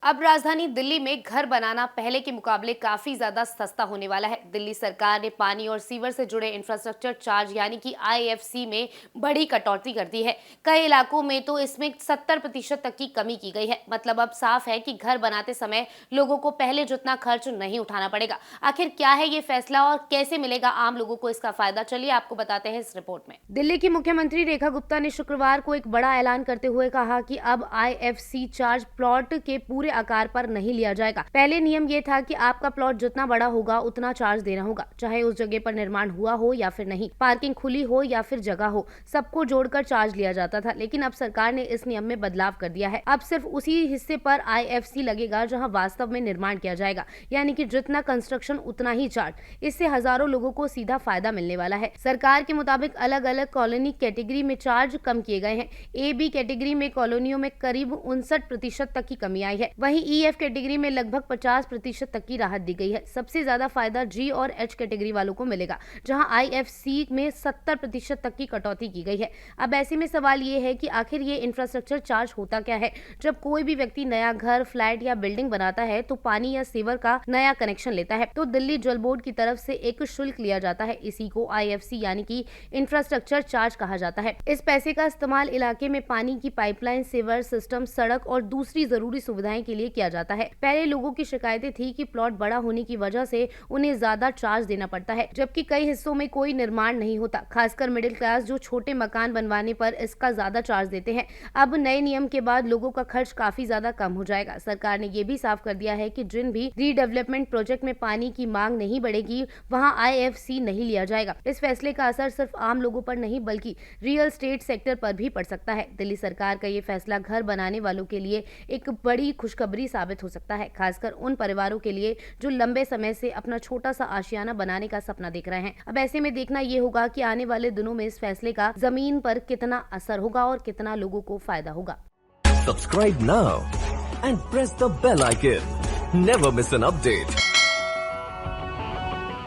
अब राजधानी दिल्ली में घर बनाना पहले के मुकाबले काफी ज्यादा सस्ता होने वाला है। दिल्ली सरकार ने पानी और सीवर से जुड़े इंफ्रास्ट्रक्चर चार्ज यानी कि आईएफसी में बड़ी कटौती कर दी है। कई इलाकों में तो इसमें 70% तक की कमी की गई है। मतलब अब साफ है कि घर बनाते समय लोगों को पहले जितना खर्च नहीं उठाना पड़ेगा। आखिर क्या है ये फैसला और कैसे मिलेगा आम लोगों को इसका फायदा, चलिए आपको बताते हैं इस रिपोर्ट में। दिल्ली की मुख्यमंत्री रेखा गुप्ता ने शुक्रवार को एक बड़ा ऐलान करते हुए कहा कि अब आईएफसी चार्ज प्लॉट के पूरे आकार पर नहीं लिया जाएगा। पहले नियम ये था कि आपका प्लॉट जितना बड़ा होगा उतना चार्ज देना होगा, चाहे उस जगह पर निर्माण हुआ हो या फिर नहीं, पार्किंग खुली हो या फिर जगह हो, सबको जोड़कर चार्ज लिया जाता था। लेकिन अब सरकार ने इस नियम में बदलाव कर दिया है। अब सिर्फ उसी हिस्से पर आईएफसी लगेगा जहां वास्तव में निर्माण किया जाएगा, यानी कि जितना कंस्ट्रक्शन उतना ही चार्ज। इससे हजारों लोगों को सीधा फायदा मिलने वाला है। सरकार के मुताबिक अलग अलग कॉलोनी कैटेगरी में चार्ज कम किए गए हैं। ए बी कैटेगरी में कॉलोनियों में करीब 59% तक की कमी आई है। वहीं ईएफ कैटेगरी में लगभग 50% तक की राहत दी गई है। सबसे ज्यादा फायदा जी और एच कैटेगरी वालों को मिलेगा, जहां आईएफसी में 70% तक की कटौती की गई है। अब ऐसे में सवाल ये है कि आखिर ये इंफ्रास्ट्रक्चर चार्ज होता क्या है। जब कोई भी व्यक्ति नया घर, फ्लैट या बिल्डिंग बनाता है तो पानी या सीवर का नया कनेक्शन लेता है तो दिल्ली जल बोर्ड की तरफ से एक शुल्क लिया जाता है। इसी को आईएफसी यानी कि इंफ्रास्ट्रक्चर चार्ज कहा जाता है। इस पैसे का इस्तेमाल इलाके में पानी की पाइपलाइन, सीवर सिस्टम, सड़क और दूसरी जरूरी सुविधाएं के लिए किया जाता है। पहले लोगों की शिकायतें थी कि प्लॉट बड़ा होने की वजह से उन्हें ज्यादा चार्ज देना पड़ता है, जबकि कई हिस्सों में कोई निर्माण नहीं होता। खासकर मिडिल क्लास जो छोटे मकान बनवाने पर इसका ज्यादा चार्ज देते हैं। अब नए नियम के बाद लोगों का खर्च काफी ज्यादा कम हो जाएगा। सरकार ने ये भी साफ कर दिया है कि जिन भी रीडेवलपमेंट प्रोजेक्ट में पानी की मांग नहीं बढ़ेगी वहां आईएफसी नहीं लिया जाएगा। इस फैसले का असर सिर्फ आम लोगों पर नहीं बल्कि रियल एस्टेट सेक्टर पर भी पड़ सकता है। दिल्ली सरकार का ये फैसला घर बनाने वालों के लिए एक बड़ी खुशखबरी साबित हो सकता है, खासकर उन परिवारों के लिए जो लंबे समय से अपना छोटा सा आशियाना बनाने का सपना देख रहे हैं। अब ऐसे में देखना ये होगा कि आने वाले दिनों में इस फैसले का जमीन पर कितना असर होगा और कितना लोगों को फायदा होगा। Subscribe now and press the bell icon. Never miss an update.